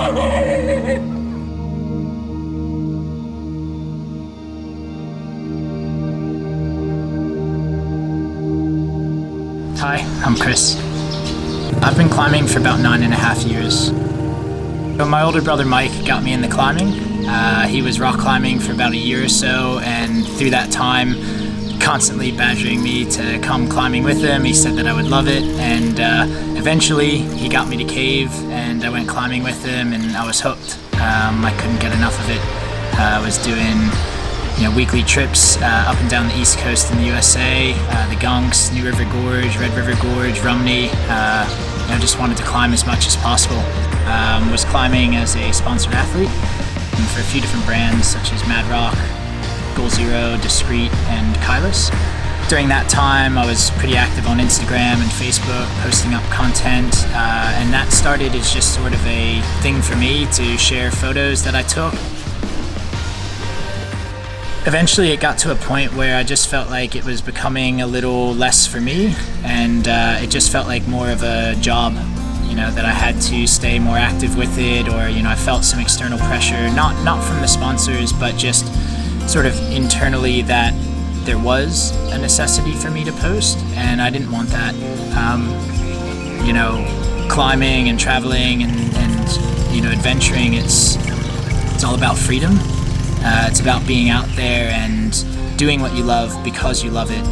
Hi, I'm Chris. I've been climbing for about 9.5 years. So my older brother Mike got me into climbing. He was rock climbing for about a year or so, and through that time, constantly badgering me to come climbing with him. He said that I would love it, and eventually he got me to cave, and I went climbing with him, and I was hooked. I couldn't get enough of it. I was doing weekly trips up and down the east coast in the USA, the Gunks, New River Gorge, Red River Gorge, Rumney. I just wanted to climb as much as possible. Was climbing as a sponsored athlete for a few different brands such as Mad Rock, Goal Zero, Discreet, and Kylus. During that time, I was pretty active on Instagram and Facebook, posting up content, and that started as just sort of a thing for me to share photos that I took. Eventually it got to a point where I just felt like it was becoming a little less for me, and it just felt like more of a job, that I had to stay more active with it, or I felt some external pressure, not from the sponsors, but just sort of internally that there was a necessity for me to post, and I didn't want that. Climbing and traveling and adventuring, it's all about freedom. It's about being out there and doing what you love because you love it,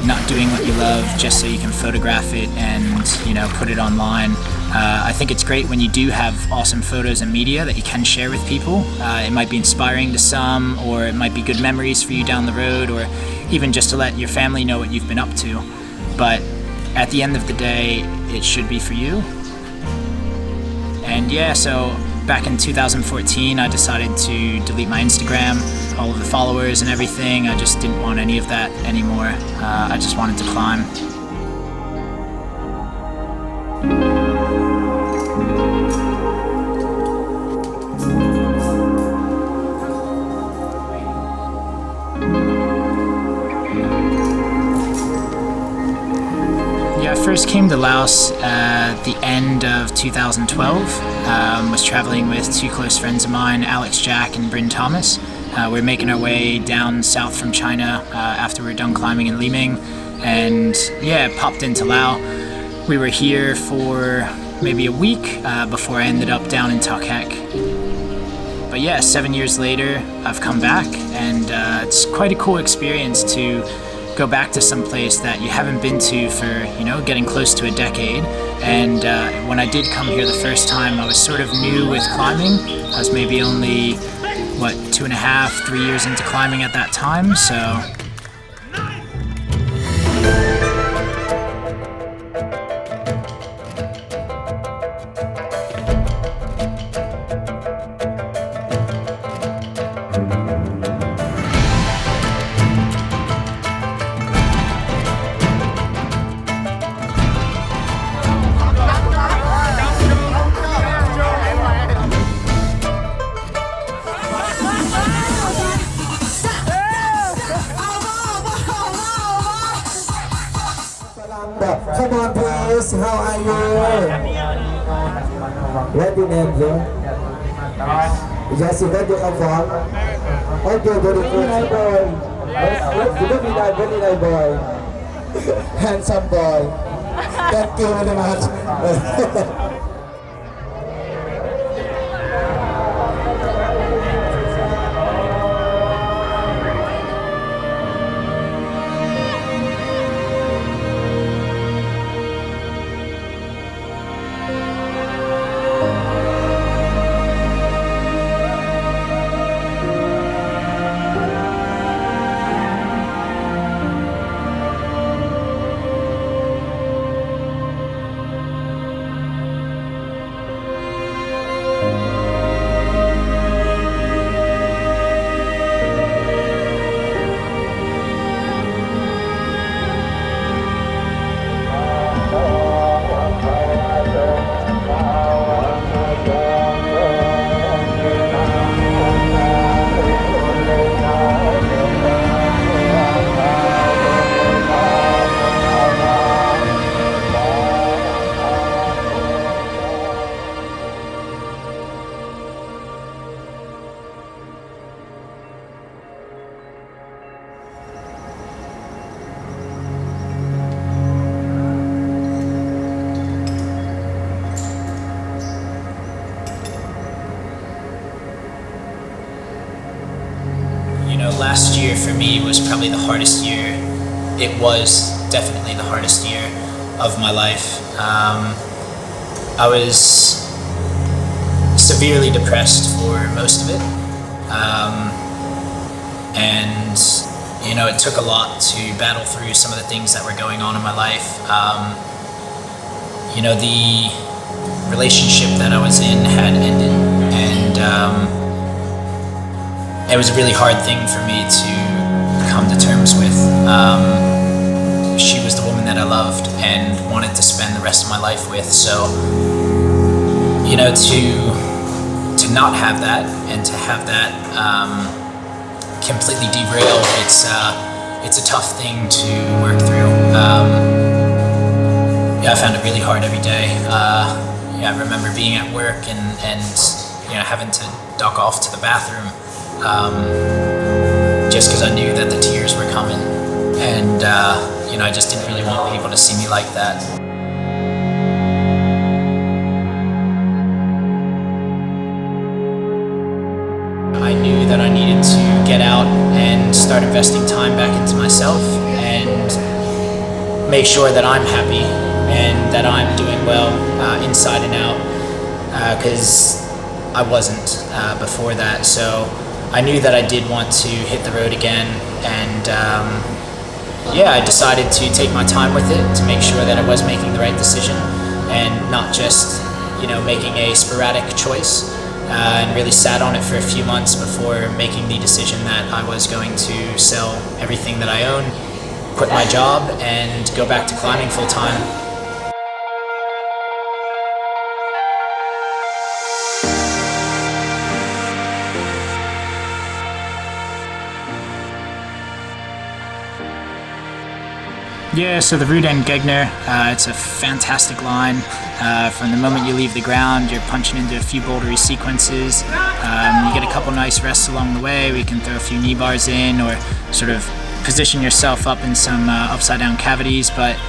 not doing what you love just so you can photograph it and put it online. I think it's great when you do have awesome photos and media that you can share with people. It might be inspiring to some, or it might be good memories for you down the road, or even just to let your family know what you've been up to. But at the end of the day, it should be for you. And so back in 2014, I decided to delete my Instagram, all of the followers and everything. I just didn't want any of that anymore. I just wanted to climb. I first came to Laos at the end of 2012. Was traveling with two close friends of mine, Alex Jack and Bryn Thomas. We're making our way down south from China after we were done climbing in Liming, and popped into Laos. We were here for maybe a week before I ended up down in Tak Hek. But 7 years later, I've come back, and it's quite a cool experience to go back to some place that you haven't been to for, getting close to a decade. And when I did come here the first time, I was sort of new with climbing. I was maybe only, 2.5, 3 years into climbing at that time, so. Come on, please. How are you? What do you name, sir? Yes, where do you come from? Okay, very good. Very nice boy. Very nice, very nice boy. Handsome boy. Thank you very much. last year for me was probably the hardest year. It was definitely the hardest year of my life. I was severely depressed for most of it. And you know, it took a lot to battle through some of the things that were going on in my life. You know, the relationship that I was in had ended, and it was a really hard thing for me to come to terms with. She was the woman that I loved and wanted to spend the rest of my life with, so you know, to not have that and to have that completely derail, it's a tough thing to work through. Yeah, I found it really hard every day. Yeah, I remember being at work and you know, having to duck off to the bathroom just because I knew that the tears were coming, and you know, I just didn't really want people to see me like that. I knew that I needed to get out and start investing time back into myself and make sure that I'm happy and that I'm doing well inside and out, because I wasn't before that. So I knew that I did want to hit the road again, and yeah, I decided to take my time with it to make sure that I was making the right decision and not just, you know, making a sporadic choice. And really sat on it for a few months before making the decision that I was going to sell everything that I own, quit my job, and go back to climbing full time. Yeah, so the route Endgegner, it's a fantastic line. From the moment you leave the ground, you're punching into a few bouldery sequences. You get a couple nice rests along the way. We can throw a few knee bars in or sort of position yourself up in some upside down cavities, but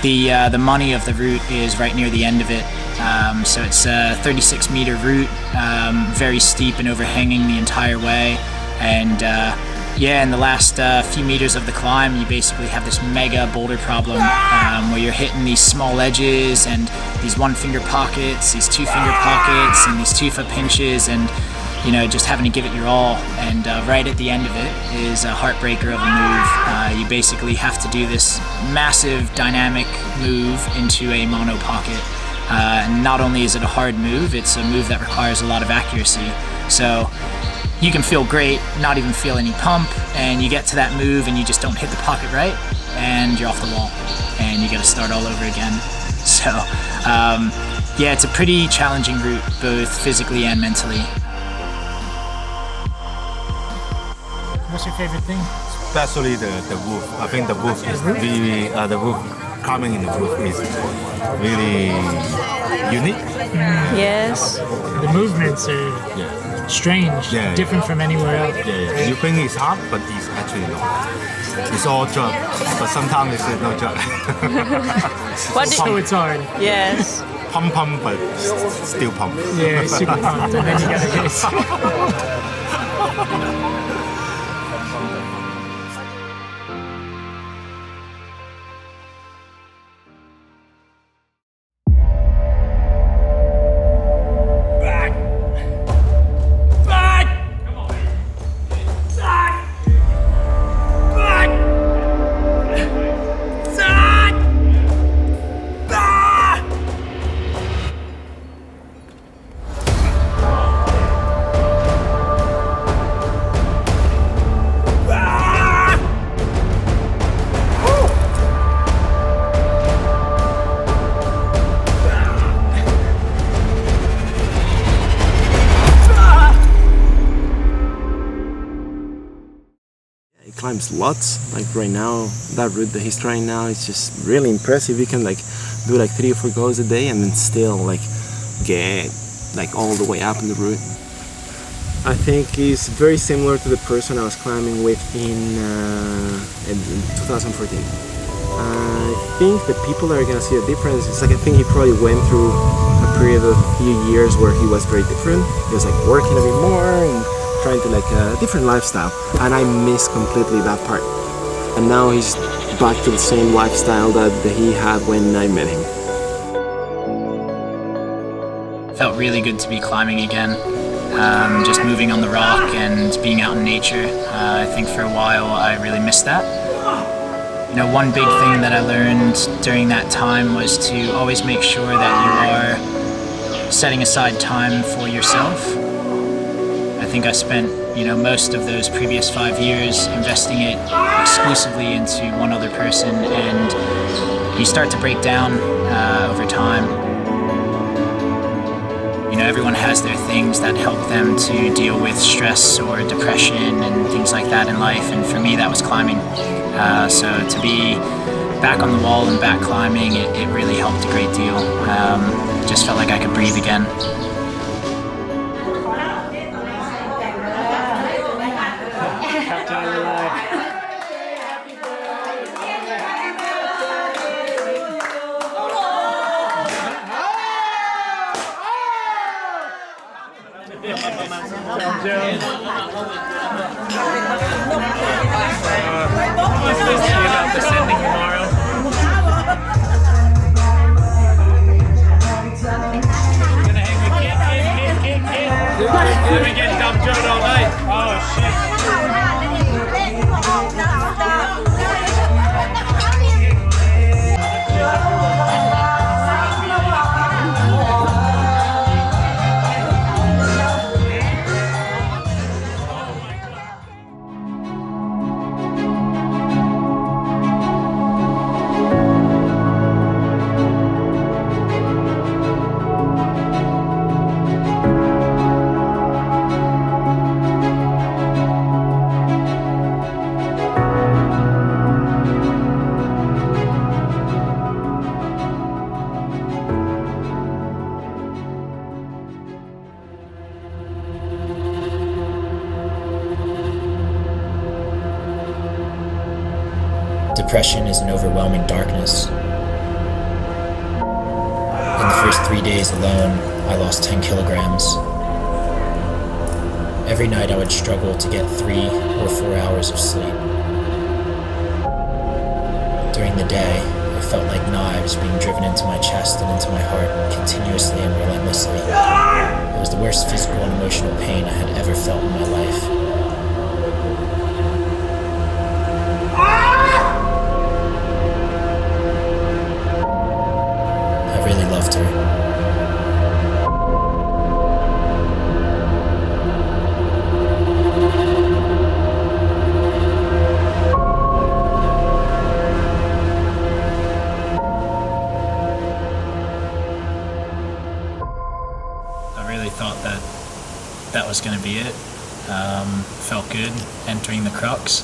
the money of the route is right near the end of it. So it's a 36-meter route, very steep and overhanging the entire way, and yeah, in the last few meters of the climb, you basically have this mega boulder problem where you're hitting these small edges and these one-finger pockets, these two-finger pockets, and these two-foot pinches, and you know, just having to give it your all. And right at the end of it is a heartbreaker of a move. You basically have to do this massive dynamic move into a mono pocket. And not only is it a hard move, it's a move that requires a lot of accuracy. So you can feel great, not even feel any pump, and you get to that move and you just don't hit the pocket right, and you're off the wall, and you gotta start all over again. So, yeah, it's a pretty challenging route, both physically and mentally. What's your favorite thing? Especially the roof. I think the roof is really, the roof, climbing in the roof is really unique. Yes. The movements are strange, different from anywhere else. Yeah. You think it's hard, but it's actually not. It's all jump, but sometimes it's no jump. So it's hard. Yes. Pump, but still pump. Yeah, super pumped, and then you gotta hit. Climbs lots, like right now, that route that he's trying now is just really impressive. You can like do like 3 or 4 goes a day and then still like get like all the way up in the route. I think he's very similar to the person I was climbing with in 2014. I think the people are gonna see a difference. It's like I think he probably went through a period of a few years where he was very different. He was like working a bit more and trying to like a different lifestyle, and I miss completely that part. And now he's back to the same lifestyle that he had when I met him. Felt really good to be climbing again. Just moving on the rock and being out in nature. I think for a while I really missed that. You know, one big thing that I learned during that time was to always make sure that you are setting aside time for yourself. I think I spent, you know, most of those previous 5 years investing it exclusively into one other person, and you start to break down over time. You know, everyone has their things that help them to deal with stress or depression and things like that in life, and for me that was climbing. So to be back on the wall and back climbing, it really helped a great deal. Just felt like I could breathe again. Descending tomorrow. Gonna hang with kid. Let me get dumb Joe all night. Oh shit. Depression is an overwhelming darkness. In the first 3 days alone, I lost 10 kilograms. Every night I would struggle to get 3 or 4 hours of sleep. During the day, it felt like knives being driven into my chest and into my heart continuously and relentlessly. It was the worst physical and emotional pain I had ever felt in my life. I really loved her. I really thought that was going to be it. Felt good entering the crux.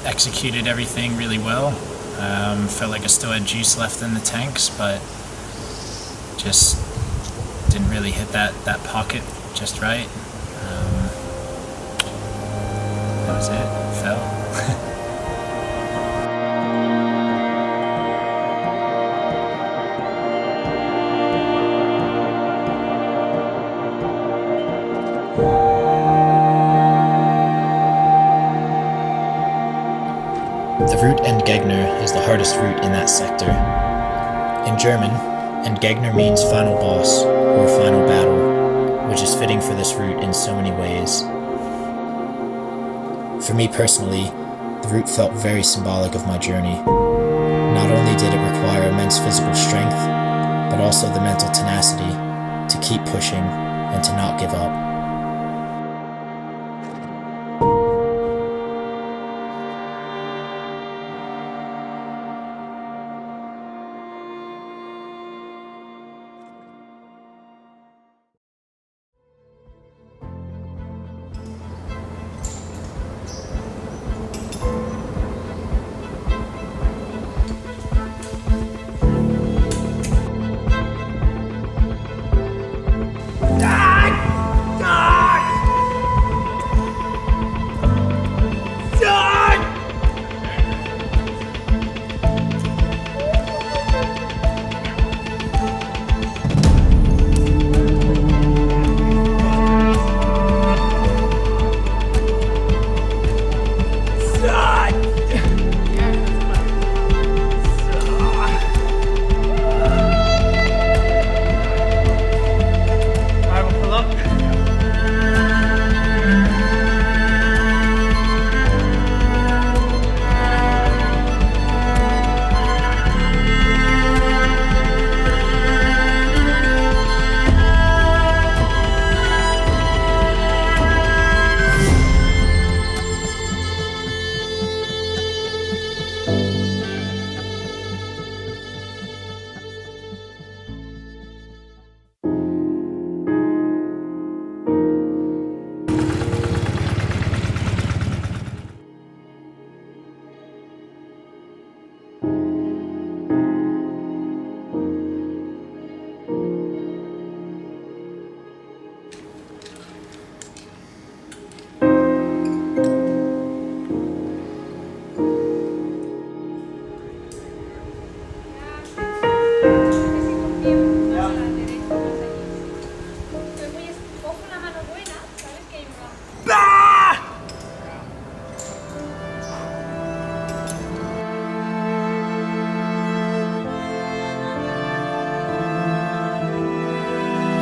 Executed everything really well. Felt like I still had juice left in the tanks, but just didn't really hit that pocket just right. That was it. Fell. The route Endgegner is the hardest route in that sector. In German, Endgegner means final boss or final battle, which is fitting for this route in so many ways. For me personally, the route felt very symbolic of my journey. Not only did it require immense physical strength, but also the mental tenacity to keep pushing and to not give up.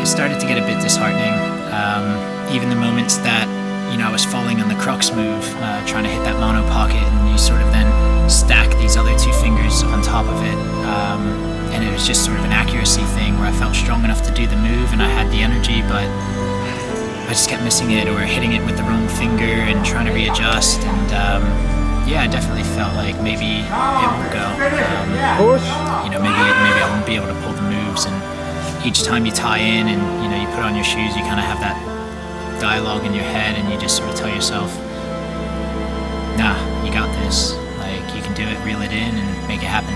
it started to get a bit disheartening. Even the moments that, I was falling on the crux move, trying to hit that mono pocket, and you sort of then stack these other two fingers on top of it. And it was just sort of an accuracy thing where I felt strong enough to do the move and I had the energy, but I just kept missing it or hitting it with the wrong finger and trying to readjust. And I definitely felt like maybe it won't go. Maybe I won't be able to pull the moves. And each time you tie in and you put on your shoes, you kind of have that dialogue in your head, and you just sort of tell yourself, nah, you got this. Like, you can do it, reel it in, and make it happen.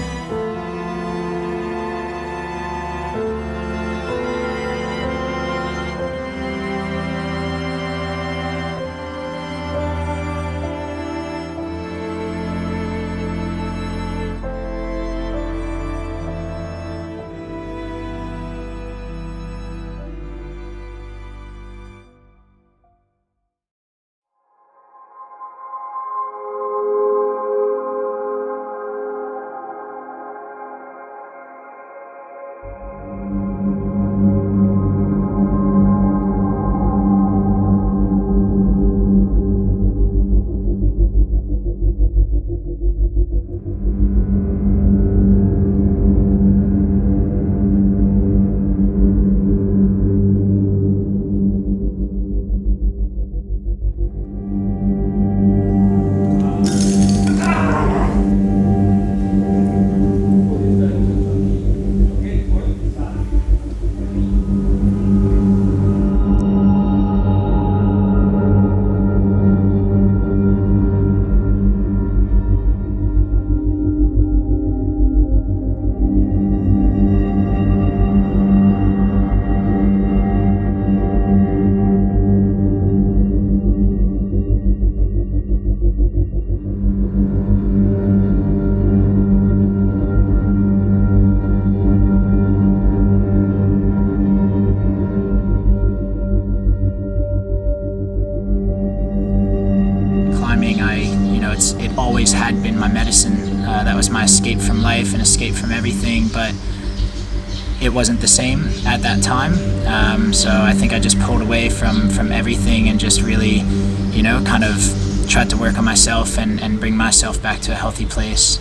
It always had been my medicine. That was my escape from life and escape from everything, but it wasn't the same at that time. So I think I just pulled away from everything and just really, kind of tried to work on myself and bring myself back to a healthy place.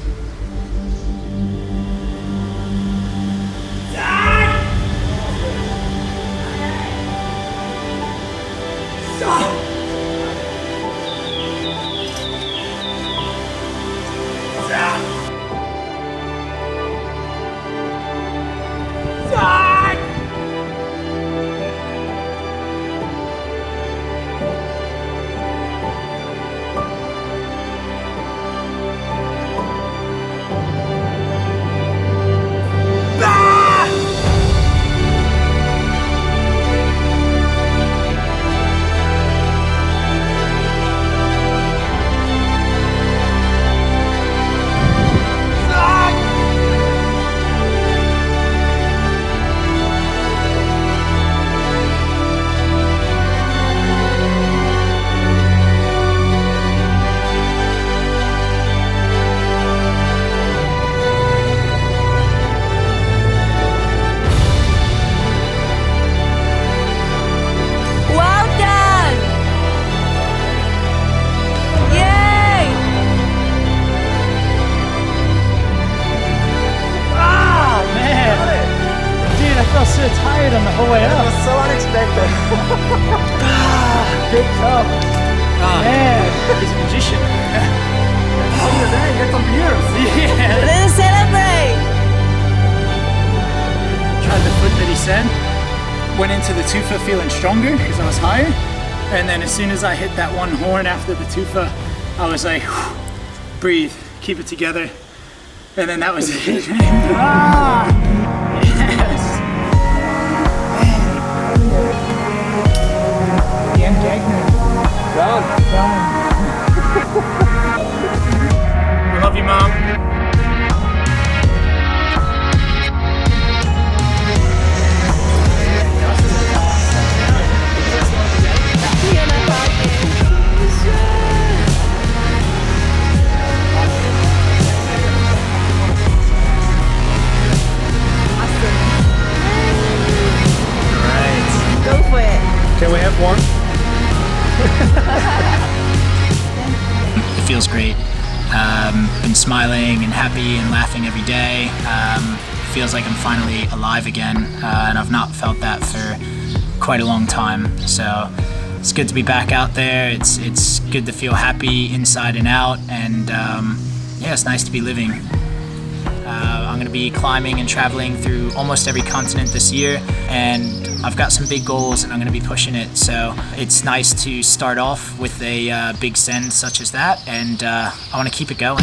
So tired on the whole way up. It was so unexpected. Big cup. Man, he's a magician. Get some beers. Yeah. Let's celebrate. Tried the foot that he said. Went into the tufa feeling stronger because I was higher. And then as soon as I hit that one horn after the tufa, I was like, breathe, keep it together. And then that was it. Yes. The Endgegner. Done. I love you, Mom. feels great. Been smiling and happy and laughing every day. Feels like I'm finally alive again, and I've not felt that for quite a long time. So it's good to be back out there. It's good to feel happy inside and out, and yeah, it's nice to be living. I'm going to be climbing and traveling through almost every continent this year, and I've got some big goals and I'm going to be pushing it. So it's nice to start off with a big send such as that, and I want to keep it going.